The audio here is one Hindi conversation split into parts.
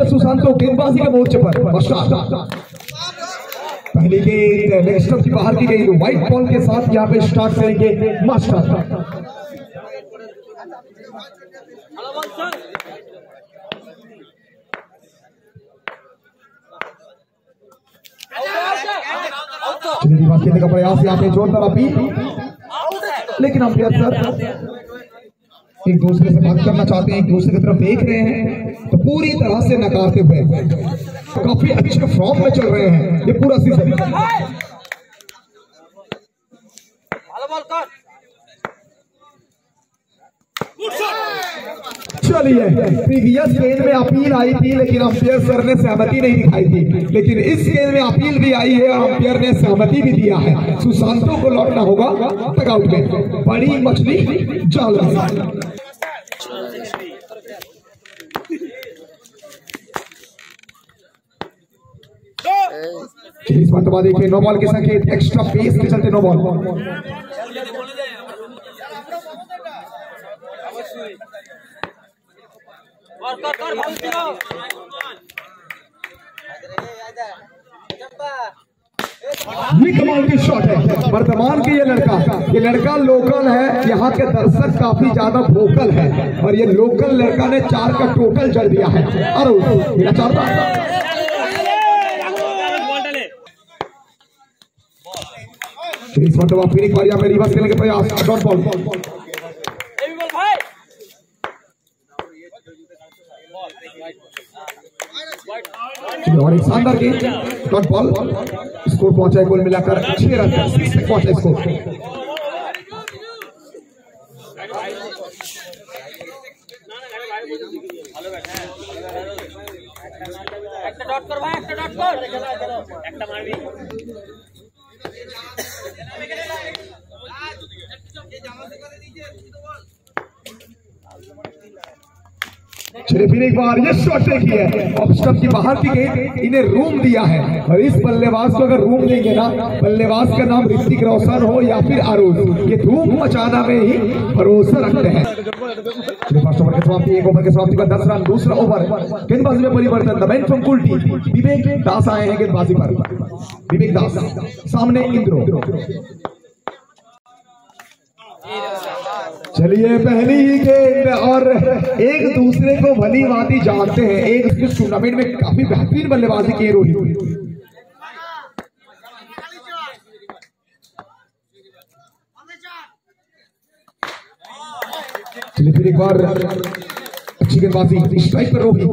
सुशांत को गेंदबाजी के मोर्चे पर पहली गेंद लेग स्टंप की बाहर की गई। व्हाइट बॉल के साथ यहाँ पे स्टार्ट करेंगे मास्टर। खेलने का प्रयास यहाँ पे जोरदार अपील, लेकिन अंपायर सर एक दूसरे से बात करना चाहते हैं, एक दूसरे की तरफ देख रहे हैं तो पूरी तरह से नकारते हुए काफी अच्छे फॉर्म में चल रहे हैं ये पूरा सीजन। चलिए प्रीवियस गेंद में अपील आई थी लेकिन अंपायर सर ने सहमति नहीं दिखाई थी, लेकिन इस गेंद में अपील भी आई है और अंपायर ने सहमति भी दिया है। सुशांतों को लौटना होगा टगआउट में, बड़ी मछली जाल में। इस मरतबा देखिए नो बॉल के संकेत, एक्स्ट्रा पेस के चलते नो बॉल। ये कमाल की शॉट है वर्तमान के। ये लड़का लोकल है, यहाँ के दर्शक काफी ज्यादा वोकल है और ये लोकल लड़का ने 4 का टोटल जड़ दिया है। अरे मेरा 4 इस मरतबा फिर एक बार यहाँ पे रिवर्स करने के प्रयास, डॉट बॉल। और एक शानदार गेंद, डॉट बॉल। स्कोर पहुंचा है कुल मिलाकर 6 रन तक पहुंचा स्कोर। चलिए फिर एक बार ये शॉट देखिए, ऑफ स्टंप की बाहर की गेंद, इन्हें रूम दिया है और इस बल्लेबाज को अगर रूम देंगे ना, बल्लेबाज का नाम ऋतिक रोशन हो या फिर आरुष, ये धूम मचाना में ही भरोसा रखते हैं। फर्स्ट ओवर की समाप्ति, एक ओवर की समाप्ति पर 10 रन। दूसरा ओवर गेंदबाजी में परिवर्तन, द मैन फ्रॉम कुल्टी विवेक दास आए हैं गेंदबाजी पर। विवेक दास सामने इंद्रो। चलिए पहली ही गेंद और एक दूसरे को भली भांति जानते हैं, एक इस टूर्नामेंट में काफी बेहतरीन बल्लेबाजी की रोहित। चलिए फिर एक बार अच्छी गेंदबाजी, स्ट्राइक पर रोहित।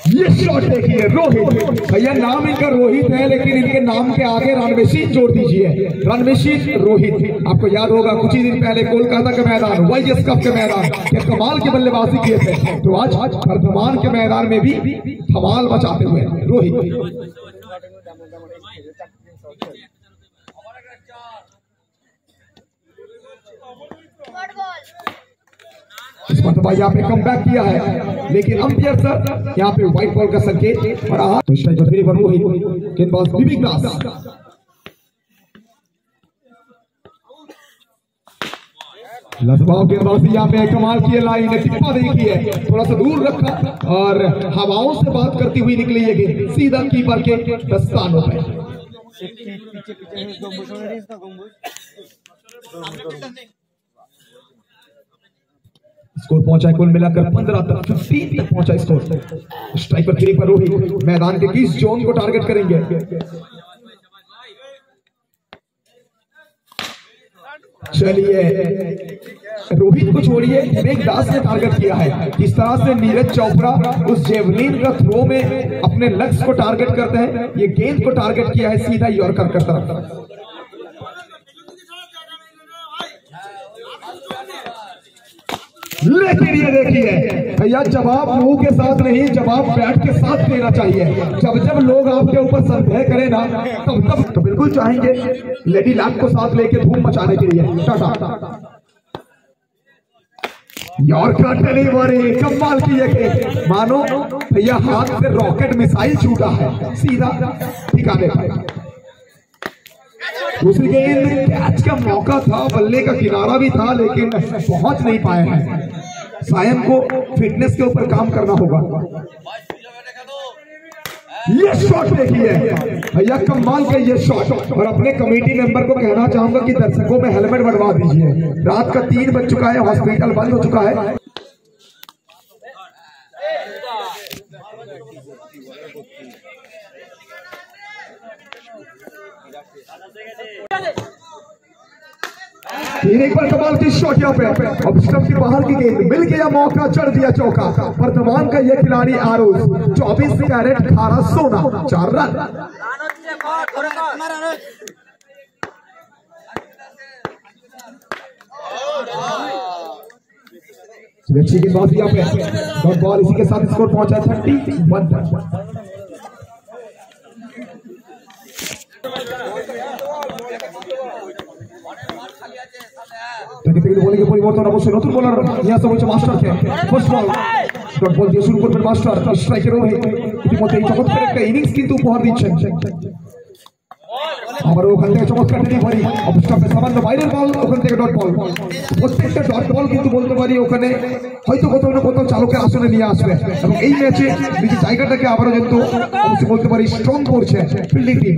ये शॉट देखिए रोहित, भैया नाम इनका रोहित है लेकिन इनके नाम के आगे रन मशीन जोड़ दीजिए, रन मशीन रोहित। आपको याद होगा कुछ ही दिन पहले कोलकाता के मैदान, वाईएस कप के मैदान ये कमाल की बल्लेबाजी किए थे, तो आज वर्धमान के मैदान में भी धमाल मचाते हुए रोहित। इस मरतबा यहाँ पे कम बैक किया है लेकिन अंपायर सर यहाँ पे व्हाइट बॉल का संकेत और तो स्ट्राइक पर रोहित, गेंदबाज विवेक दास। लसबाव गेंदबाजी यहाँ पे कमाल की लाइन है, टिप्पा देखी है, थोड़ा सा दूर रखा और हवाओं से बात करती हुई निकली है गेंद सीधा कीपर के दस्तानों पे। स्कोर पहुंचा है कुल मिलाकर 15 तक, 15 तक पहुंचा स्कोर। स्ट्राइक पर फिर एक बार रोहित मैदान के किस जोन को टारगेट करेंगे। चलिए रोहित को छोड़िए, विवेक दास ने टारगेट किया है। जिस तरह से नीरज चोपड़ा उस जेवलिन का थ्रो में अपने लक्ष्य को टारगेट करते हैं, ये गेंद को टारगेट किया है सीधा यॉर्कर की तरफ। लेकिन ये देखिए भैया, जवाब मुंह के साथ नहीं, जवाब बैट के साथ देना चाहिए। जब जब लोग आपके ऊपर संदेह करें ना, तब तो बिल्कुल चाहेंगे लेडी लैक को साथ लेके धूम मचाने के लिए। टाटा। यॉर्कर डिलीवरी कमाल की है, मानो भैया हाथ से रॉकेट मिसाइल छूटा है सीधा ठिकाने पर। दूसरी गेंद कैच का मौका था, बल्ले का किनारा भी था, लेकिन पहुंच नहीं पाए हैं। सायन को फिटनेस के ऊपर काम करना होगा। ये शॉट देखिए भैया, कमाल का ये शॉट। और अपने कमेटी मेंबर को कहना चाहूंगा कि दर्शकों में हेलमेट बनवा दीजिए। रात का 3 बज चुका है, हॉस्पिटल बंद हो चुका है। एक बार कमाल की शॉट यहाँ पे, अब स्टंप के बाहर की गेंद, मिल गया मौका, चढ़ दिया चौका। वर्तमान का यह खिलाड़ी आरुष 24 कैरेट 18 सोना 4 रन। अच्छी गेंदबाजी यहाँ पे, डॉट बॉल, इसी के साथ स्कोर पहुंचा 31। বলিকে পরিবর্তন অবশ্যই, নতুন বোলার নিয়ে আসা হয়েছে মাস্টারকে। ফার্স্ট বল ডট বল দিয়ে শুরু করবেন মাস্টার, স্ট্রাইকের ইতিমধ্যে চমৎকার একটা ইনিংস কিন্তু উপহার দিচ্ছেন। আবারও ওখান থেকে চমৎকার ডেলিভারি, অবস্থাপে সামান্য বাইরের বল, ওখান থেকে ডট বল। প্রত্যেকটা ডট বল কিন্তু বলতে পারি ওখানে হয়তো কোথাও না কোথাও চালকের আসনে নিয়ে আসবে, এবং এই ম্যাচে নিজের জায়গাটাকে আবারও কিন্তু অবশ্যই বলতে পারি স্ট্রং করছে ফিল্ডিং টিম।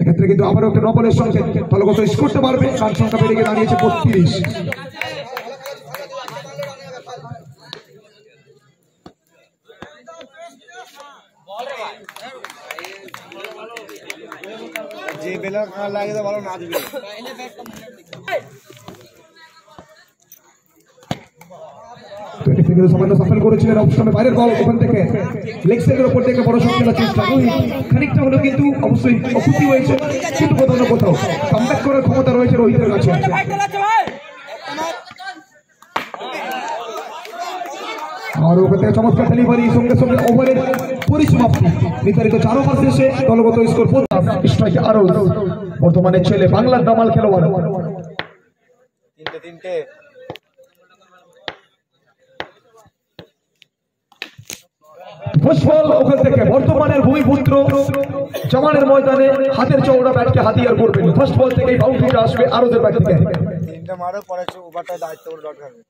এক্ষেত্রে কিন্তু আবারও একটা নবলের সঙ্গে দলগত স্কোরটা বাড়বে, রান সংখ্যা বেড়ে গিয়ে দাঁড়িয়েছে 32। যে বেলা লাগে তো ভালো না দিবে। সামান্য সাফল করেছিলেন, অবশ্যই বাইরের বল, ওখান থেকে লেগ সাইডের উপর থেকে বড় শট খেলার চেষ্টা, খানিকটা হলেও কিন্তু অবশ্যই অক্ষতি হয়েছে, কিন্তু কোথাও না কোথাও কামব্যাক করার ক্ষমতা রয়েছে রোহিতের কাছে। আর ওখান থেকে চমৎকার ডেলিভারি, সঙ্গে সঙ্গে ওভারের পরিসমাপ্তি, নির্ধারিত 4 ওভার শেষে দলগত স্কোর 50। স্ট্রাইকে আরো বর্তমানে ছেলে বাংলার দামাল খেলোয়াড়। তিনটে ফুটবল ওখান থেকে বর্তমানের ভূমিপুত্র জামানের ময়দানে হাতের চওড়া ব্যাটকে হাতিয়ার করবেন। ফার্স্ট বল থেকে বাউন্ডারিটা আসবে আরোজের ব্যাট থেকে। তিনটা মারো, পরে ওভারটা দায়িত্ব করে ডট খাবে।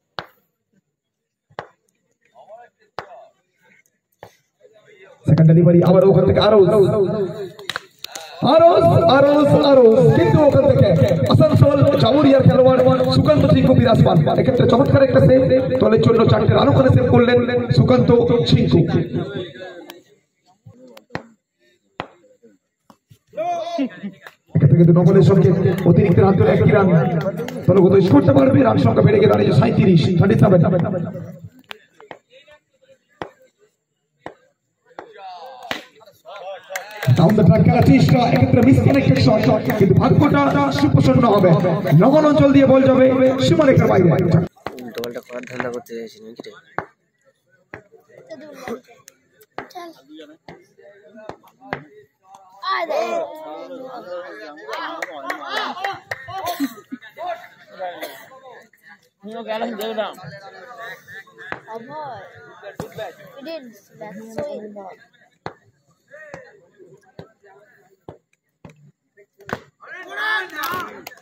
সেকেন্ড ডেলিভারি আবার ওখান থেকে আরোজ, কিন্তু ওখান থেকে আসানসোল জামুরিয়ার খেলোয়াড় সুকান্ত চিঙ্কু বিরাজমান। এক্ষেত্রে চমৎকার একটা সেভ, দলের জন্য 4টে রান ওখানে সেভ করলেন সুকান্ত চিঙ্কু। এক্ষেত্রে কিন্তু নকলের সঙ্গে অতিরিক্ত রান তুলে 1 রান দলগত স্কোরটা বাড়বে, রান সংখ্যা বেড়ে গিয়ে দাঁড়িয়েছে 37। এক্ষেত্রে মিসকানেক্টেড শট, কিন্তু ভাগ্যটা সুপ্রসন্ন হবে। নগর অঞ্চল দিয়ে বল যাবে সীমারেখার বাইরে। উল্টো পাল্টা করার ধান্দা করতে চাইছি নাকি রে?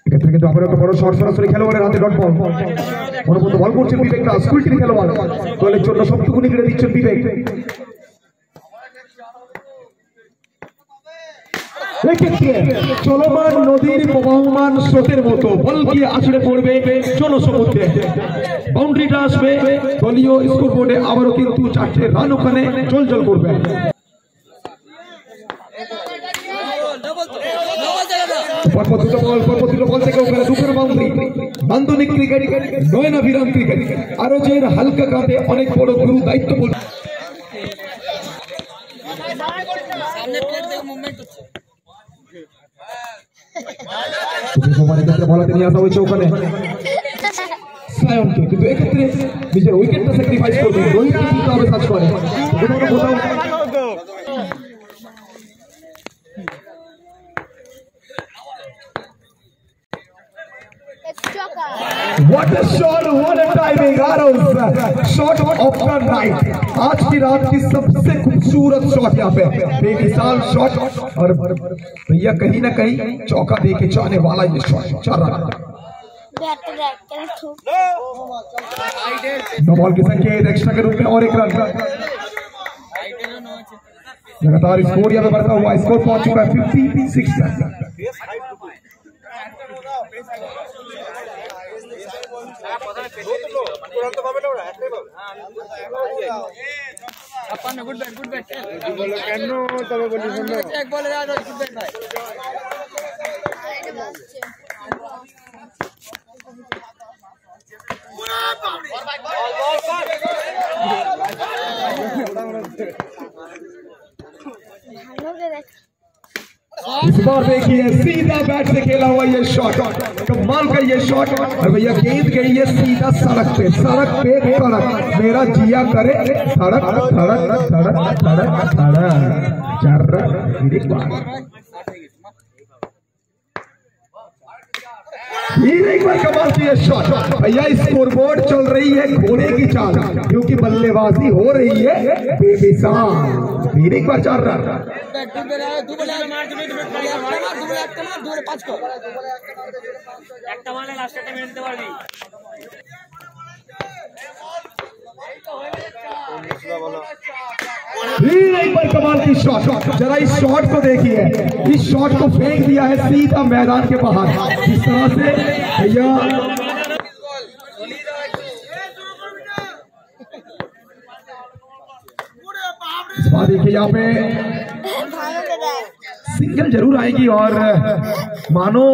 এক্ষেত্রে কিন্তু আবার একটা বড় শট, সরাসরি খেলোয়াড়ের হাতে ডট বল। মনোবদ্ধ বল করছেন বিবেক দাস, স্কুলটির খেলোয়াড়, দলের জন্য সবটুকুনি ফিরে দিচ্ছেন বিবেক। এক্ষেত্রে চলমান নদীর প্রবাহমান স্রোতের মতো বল গিয়ে আছড়ে পড়বে জনসমুদ্রে, বাউন্ডারিটা আসবে দলীয় স্কোর বোর্ডে, আবারও কিন্তু 4টে রান ওখানে জল করবে। বল থেকে ওখানে দুপুর বাউন্ডারি, নান্দনিক ক্রিকেট, নয়নাভিরাম ক্রিকেট, আরো যে হালকা কাঁধে অনেক বড় গুরু দায়িত্বপূর্ণ। বলাতে নিয়ে আসা হয়েছে ওখানে সায়নকে, কিন্তু এক্ষেত্রে নিজের উইকেটটা স্যাক্রিফাইস করবে, রোহিত কিন্তু কাজ করে। What a shot, what a timing, Aros, shot of the night. आज की रात की सबसे खूबसूरत शॉट यहाँ पे, बेमिसाल शॉट। और भैया कहीं ना कहीं चौका दे के जाने वाला ये शॉट। 4 रन। नो बॉल की संख्या एक्स्ट्रा के रूप में और 1 रन। लगातार स्कोर यहाँ पे बढ़ता हुआ, स्कोर पहुंच चुका है 56 रन। इस बार देखिए सीधा बैट से खेला हुआ ये शॉट, कमाल का ये शॉट। और भैया गेंद गई है सीधा सड़क पे सड़क। मेरा जिया करे सड़क सड़क सड़क सड़क सड़क। 4 रन। फिर एक बार कमाल की ये शॉट। भैया स्कोरबोर्ड चल रही है घोड़े की चाल, क्योंकि बल्लेबाजी हो रही है बेमिसाल। फिर एक बार 4 रन। फिर एक बार कमाल की शॉट। जरा इस शॉट को देखिए, इस शॉट को फेंक दिया है सीधा मैदान के बाहर। इस तरह से भैया इस बार देखिए यहाँ पे सिंगल जरूर आएगी और मानो